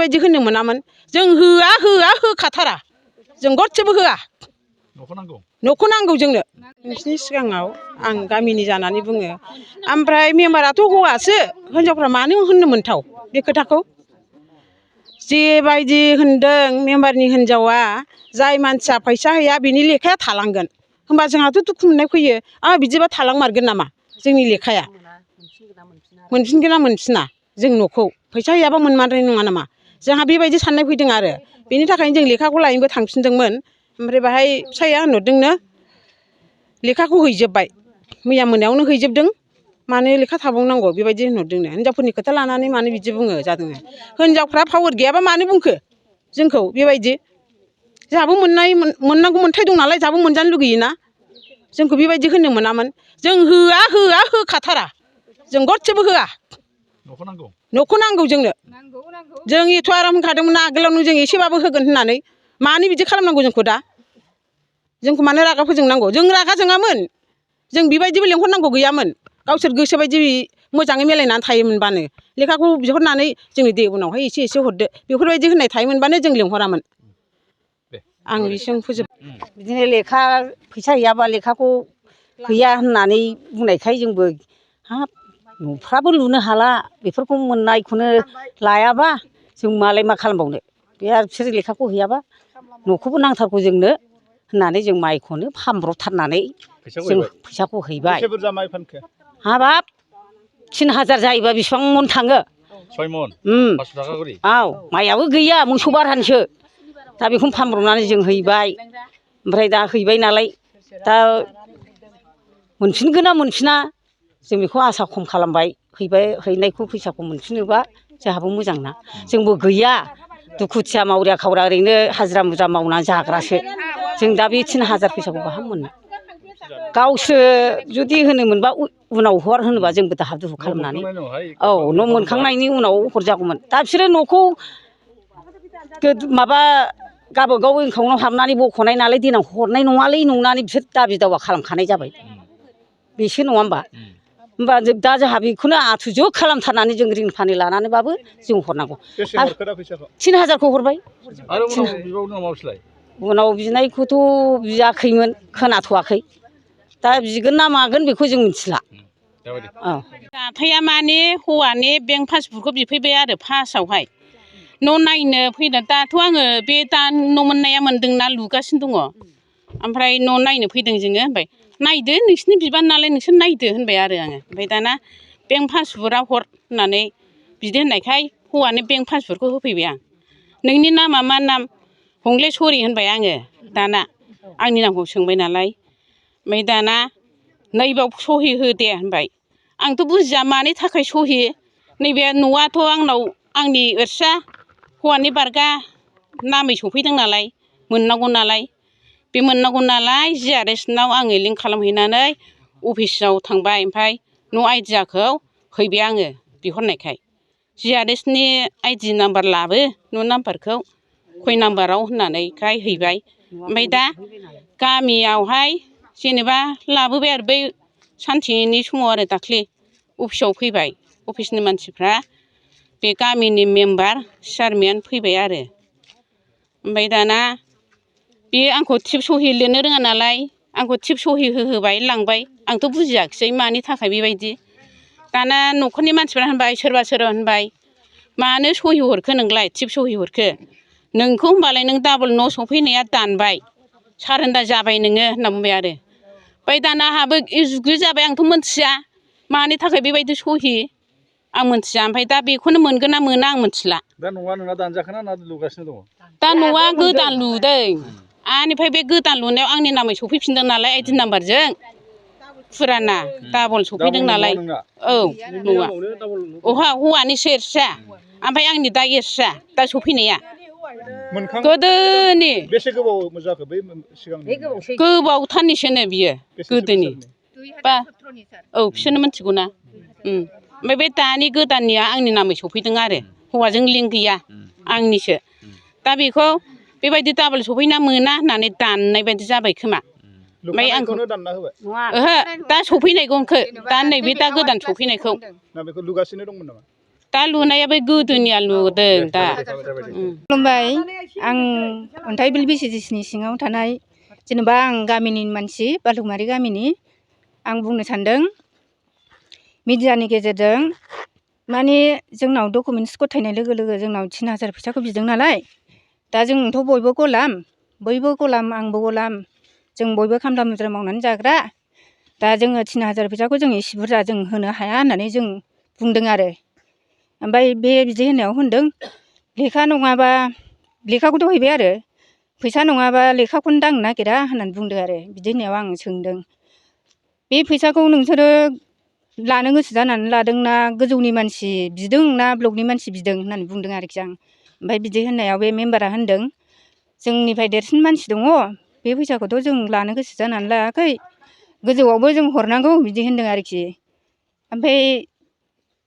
बेबायदि होनो मोनामोन जों होखाथारा जों गरसेबो होआ न'खौ नांगौ जोंनो नोंसिनि सिगाङाव आं गामिनि जानानै बुङो ओमफ्राय मेम्बाराथ' हौवासो हिनजावफ्रा मानो होननो मोनथाव बे खोथाखौ जेबायदि होनदों मेम्बारनि हिनजावा जाय मानसिया फैसा होया बिनि लेखाया थालांगोन होमबा जोंहाथ' दुखु मोननाय फैयो बिदिबा थालांमारगोन नामा जोंनि लेखाया मोनफिनगोन ना मोनफिना जों न'खौ फैसा हैयाबा मोनमारनाय नङा नामा जोंहा बेबायदि साननाय फैदों आरो बेनि थाखायनो जों लेखाखौ लायनोबो थांफिनदोंमोन ओमफ्राय बाहाय फिसाया होनहरदोंनो लेखाखौ हैजोब्बाय मैया मोनायावनो हैजोबदों मानो लेखा थाबावनांगौ बेबायदि होनहरदोंनो हिनजावफोरनि खोथा लानानै मानो बिदि बुङो जादों हिनजावफ्रा पावार गैयाबा मानो बुंखो जोंखौ बेबायदि जोंहाबो मोननांगौ मोन्थाय दं नालाय जोंहाबो मोनजानो लुगैयोना जोंखौ बेबायदि होनो मोनामोन जों होखाथारा जों गरसेबो होआ न'खौ नांगौ जोंनो जों एथ' आराम होनखादोंमोन आगोलावनो जों एसेबाबो होगोन होननानै मानो बिदि खालामनांगौ जोंखौ दा जोंखौ मानो रागा फोजोंनांगौ जों रागा जोङामोन जों बेबायदिबो लेंहरनांगौ गैयामोन गावसोर गोसोबायदि मोजाङै मिलायनानै थायोमोनबानो लेखाखौ बिहरनानै जोंनो दे उनावहाय एसे हरदो बेफोरबायदि होननाय थायोमोनबानो जों लेंहरामोन आं बेसिम फोजोब बिदिनो लेखा फैसा हैयाबा लेखाखौ गैया होननानै बुंनायखाय जोंबो हाब न'फ्राबो लुनो हाला बेफोरखौ मोननायखौनो लायाबा जों मालाय मा खालामबावनो बे आरो बिसोर लेखाखौ हैयाबा न'खौबो नांथारगौ जोंनो होननानै जों माइखौनो फानब्रबथारनानै जों फैसाखौ हैबाय हाबाब 3000 जायोबा बेसेबां मन थाङो 6 मन 500 थाखा करि माइयाबो गैया मोसौ बारहानसो दा बेखौनो फानब्रबनानै जों हैबाय ओमफ्राय दा हैबाय नालाय दा मोनफिनगोन ना मोनफिना जों बेखौ आसा खम खालामबाय हैनायखौ फैसाखौ मोनफिनोबा जोंहाबो मोजां ना जोंबो गैया दुखुथिया मावरिया खावरा ओरैनो हाजिरा मुजिरा मावनानै जाग्रासो जों दा बे 3000 फैसाखौ बहा मोननो गावसोर जुदि होनो मोनबा उनाव हर होनोबा जोंबो दाहार दुहु खालामनानै न' मोनखांनायनि उनाव हरजागौमोन दा बिसोरो न'खौ माबा गावबागाव एकाउन्टआव हाबनानै बख'नाय नालाय देनां हरनाय नङालै नंनानै बिसोर दाबि दावा खालामखानाय जाबाय बेसो नङा होमबा दा जोंहा बेखौनो आथुजुग खालामथारनानै जों रिन पानि लानानैबाबो जों हरनांगौ 3000खौ हरबाय उनाव बिनायखौथ' बियाखैमोन खोनाथ'वाखै दा बिगोन ना मागोन बेखौ जों मिथिला जाथाया माने हौवानि बेंक पासबुकखौ बिफैबाय आरो फार्स्टआवहाय न' नायनो फैदों दाथ' आङो बे दा न' मोननाया मोनदोंना लुगासिनो दङ ओमफ्राय न' नायनो फैदों जोङो ओमफ्राय नायदो नोंसिनि बिबान नालाय नोंसोर नायदो होनबाय आरो आङो ओमफ्राय दाना बेंक पासबुकआ हर होननानै बिदि होननायखाय हौवानो बेंक पासबुकखौ होफैबाय आं नोंनि नामा मा नाम हंलेस्वरि होनबाय आङो दाना आंनि नामखौ सोंबाय नालाय ओमफ्राय दाना नैबाव सहि हो दे होनबाय आंथ' बुजिया मानि थाखाय सहि नैबे न'आथ' आंनाव आंनि ओरैसा हौवानि बारगा नामै सफैदों नालाय मोननांगौ नालाय बे मोननांगौ नालाय GRS नाव आङो लिंक खालामहैनानै अफिसाव थांबाय ओमफ्राय न' आइडियाखौ हैबाय आङो बिहरनायखाय GRS नि ID नाम्बार लाबो न' नाम्बारखौ खय नाम्बाराव होननानैखाय हैबाय ओमफ्राय दा गामियावहाय जेनेबा लाबोबाय आरो बै सानसेनि समाव आरो दाख्लि अफिसाव फैबाय अफिसनि मानसिफ्रा बे गामिनि मेम्बार चेयारमेन फैबाय आरो ओमफ्राय दाना बे आंखौ थिब सहि लिरनो रोङा नालाय आंखौ थिब सहि होहोबाय लांबाय आंथ' बुजियाखिसै मानि थाखाय बेबायदि दाना न'खरनि मानसिफ्रा होनबाय सोरबा होनबाय मानो सहि हरखो नोंलाय थिब सहि हरखो नोंखौ होनबालाय नों डाबल न' सफैनाया दानबाय सारेन्डार जाबाय नोङो होनना बुंबाय आरो ओमफ्राय दाना आंहाबो जुगु जाबाय आंथ' मोनथिया मानि थाखाय बेबायदि सहि आं मोनथिया ओमफ्राय दा बेखौनो मोनगोन ना मोना आं मोनथिला दा न'आ नोंना दानजाखाना ना लुगासिनो दङ दा न'आ गोदान लुदों आनिफ्राय बे गोदान लुनायाव आंनि नामै सफैफिनदों नालाय ID नाम्बारजों फुराना डाबल सफैदों नालाय औ न'आ अहा हौवानिसो एरस्रा ओमफ्राय आंनि दा एरस्रा दा सफैनाया गोदोनि बेसे गोबाव जाखो बै सिगांनि गोबावथारनिसोनो बियो गोदोनि बा औ बिसोरनो मिथिगौना ओमफ्राय बे दानि गोदाननिया आंनि नामै सफैदों आरो हौवाजों लिंक गैया आंनिसो दा बेखौ बेबायदि डाबल सफैना मोना होननानै दाननाय बायदि जाबाय खोमा ओमफ्राय आंखौ ओहो दा सफैनायखौ दा नैबे दा गोदान सफैनायखौ बेखौ लुगासिनो दंमोन नामा दा लुनाया बै गोदोनिया लुदों दा खुलुमबाय आं अन्थाइ बिल बिसिडिसिनि सिङाव थानाय जेनेबा आं गामिनि मानसि बालुमारि गामिनि आं बुंनो सान्दों मिडियानि गेजेरजों माने जोंनाव डकुमेन्टस गथायनाय लोगो लोगो जोंनाव 3000 फैसाखौ बिदों नालाय दा जोंथ' बयबो गलाम आंबो गलाम जों बयबो खामला मुजिरा मावनानै जाग्रा दा जोङो 3000 फैसाखौ जों एसे बुरजा जों होनो हाया होननानै जों बुंदों आरो ओमफ्राय बे बिदि होननायाव होनदों लेखा नङाबा लेखाखौथ' हैबाय आरो फैसा नङाबा लेखाखौनो दांनो नागिरा होननानै बुंदों आरो बिदि होननायाव आं सोंदों बे फैसाखौ नोंसोरो लानो गोसो जानानै लादों ना गोजौनि मानसि बिदों ना ब्लकनि मानसि बिदों होननानै बुंदों आरोखि आं ओमफ्राय बिदि होननायाव बे मेम्बारा होनदों जोंनिफ्राय देरसिन मानसि दङ बे फैसाखौथ' जों लानो गोसो जानानै लायाखै गोजौआवबो जों हरनांगौ बिदि होनदों आरोखि ओमफ्राय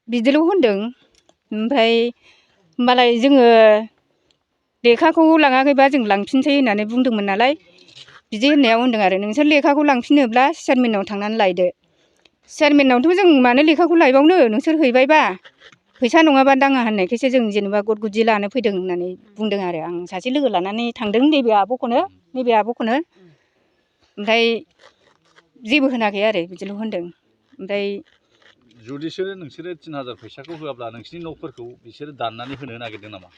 बिदिल' होनदों ओमफ्राय होमबालाय जोङो लेखाखौ लाङाखैबा जों लांफिनसै होननानै बुंदोंमोन नालाय बिदि होननायाव होनदों आरो नोंसोर लेखाखौ लांफिनोब्ला चेयारमेनाव थांनानै लायदो चेयारमेनावथ' जों मानो लेखाखौ लायबावनो नोंसोर हैबायबा फैसा नङाबा दाङा होननायखायसो जों जेनेबा गद गुदि लानो फैदों होननानै बुंदों आरो आं सासे लोगो लानानै थांदों नैबे आब'खौनो ओमफ्राय जेबो होनाखै आरो बिदिल' होनदों ओमफ्राय जुदिसो नोंसोरो 3000 फैसाखौ होआब्ला नोंसिनि न'फोरखौ बिसोरो दाननानै होनो नागिरदों नामा?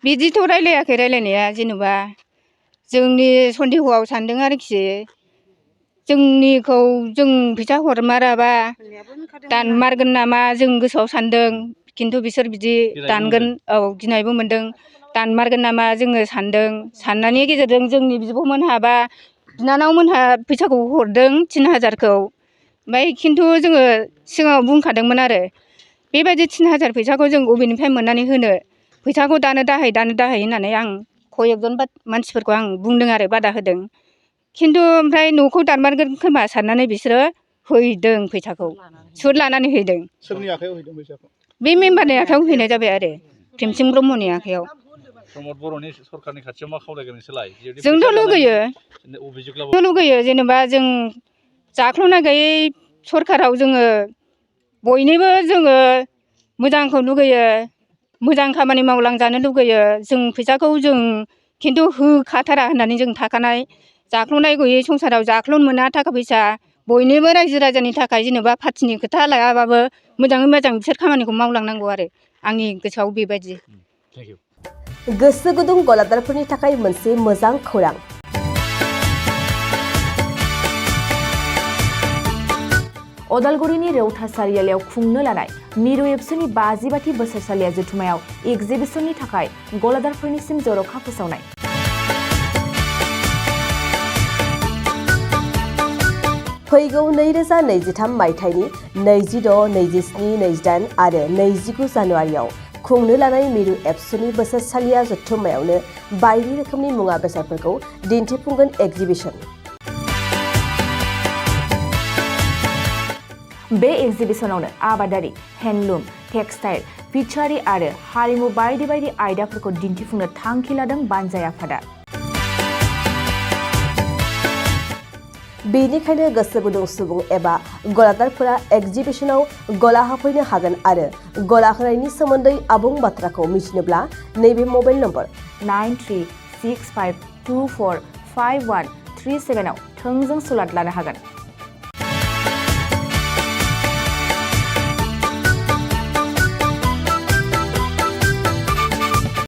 बिदिथ' रायलायाखै रायलायनाया जेनेबा जोंनि सन्देहआव सानदों आरोखि जोंनिखौ जों फैसा हरमाराबा दानमारगोन नामा जों गोसोआव सानदों खिन्थु बिसोर बिदि दानगोन गिनायबो मोनदों दानमारगोन नामा जोङो सानदों साननायनि गेजेरजों जोंनि बिब'मोनहा बा बिनानावमोनहा फैसाखौ हरदों 3000खौ ओमफ्राय खिन्थु जोङो सिगाङाव बुंखादोंमोन आरो बेबायदि 3000 फैसाखौ जों बबेनिफ्राय मोननानै होनो फैसाखौ दानो दाहै होननानै आं कयेकजन मानसिफोरखौ आं बुंदों आरो बादा होदों खिन्थु ओमफ्राय न'खौ दानमारगोन खोमा साननानै बिसोरो हैदों फैसाखौ सुद लानानै हैदों। सोरनि आखायाव हैदों फैसाखौ? बे मेम्बारनि आखायाव हैनाय जाबाय आरो प्रेमसिं ब्रह्मनि आखायाव। प्रमद बर'नि सरखारनि खाथियाव मा खावलायगोन नोंसोरलाय? जोंथ' लुगैयो जेनेबा जों जाख्ल'ना गैयै सरखाराव जोङो बयनोबो जोङो मोजांखौ लुगैयो मोजां खामानि मावलांजानो लुगैयो जों फैसाखौ जों खिन्थु होखाथारा होननानै जों थाखानाय जाख्ल'नाय गैयै संसाराव जाख्ल'नो मोना थाखा फैसा बयनिबो रायजो राजानि थाखाय जेनेबा पार्टिनि खोथा लायाबाबो मोजाङै मोजां बिसोर खामानिखौ मावलांनांगौ आरो आंनि गोसोआव बेबायदि। गोसो गुदुं गलादारफोरनि थाखाय मोनसे मोजां खौरां। अदालगुरिनि रौता सारियालियाव खुंनो लानाय मिरु एबसुनि 50बाथि बोसोरसालिया जथुमायाव एगजिबिसननि थाखाय गलादारफोरनिसिम जर'खा फोसावनाय। फैगौ 2023 मायथाइनि 26, 27, 28 आरो 29 जानुवारियाव खुंनो लानाय मिरु एबसुनि बोसोरसालिया जथुम्मायावनो बायदि रोखोमनि मुवा बेसादफोरखौ दिन्थिफुंगोन एगजिबिसन। बे एगजिबिसनावनो आबादारि, हेन्डलुम, टेक्सटाइल, फिचारि आरो हारिमु बायदि बायदि आयदाफोरखौ दिन्थिफुंनो थांखि लादों बानजाय आफादा। बेनिखायनो गोसो गुदुं सुबुं एबा गलादारफोरा एगजिबिसनाव गला होफैनो हागोन आरो गला होनायनि सोमोन्दै आबुं बाथ्राखौ मिथिनोब्ला नैबे मबाइल नम्बर 9365245137 आव थोंजों सुलाद लानो हागोन।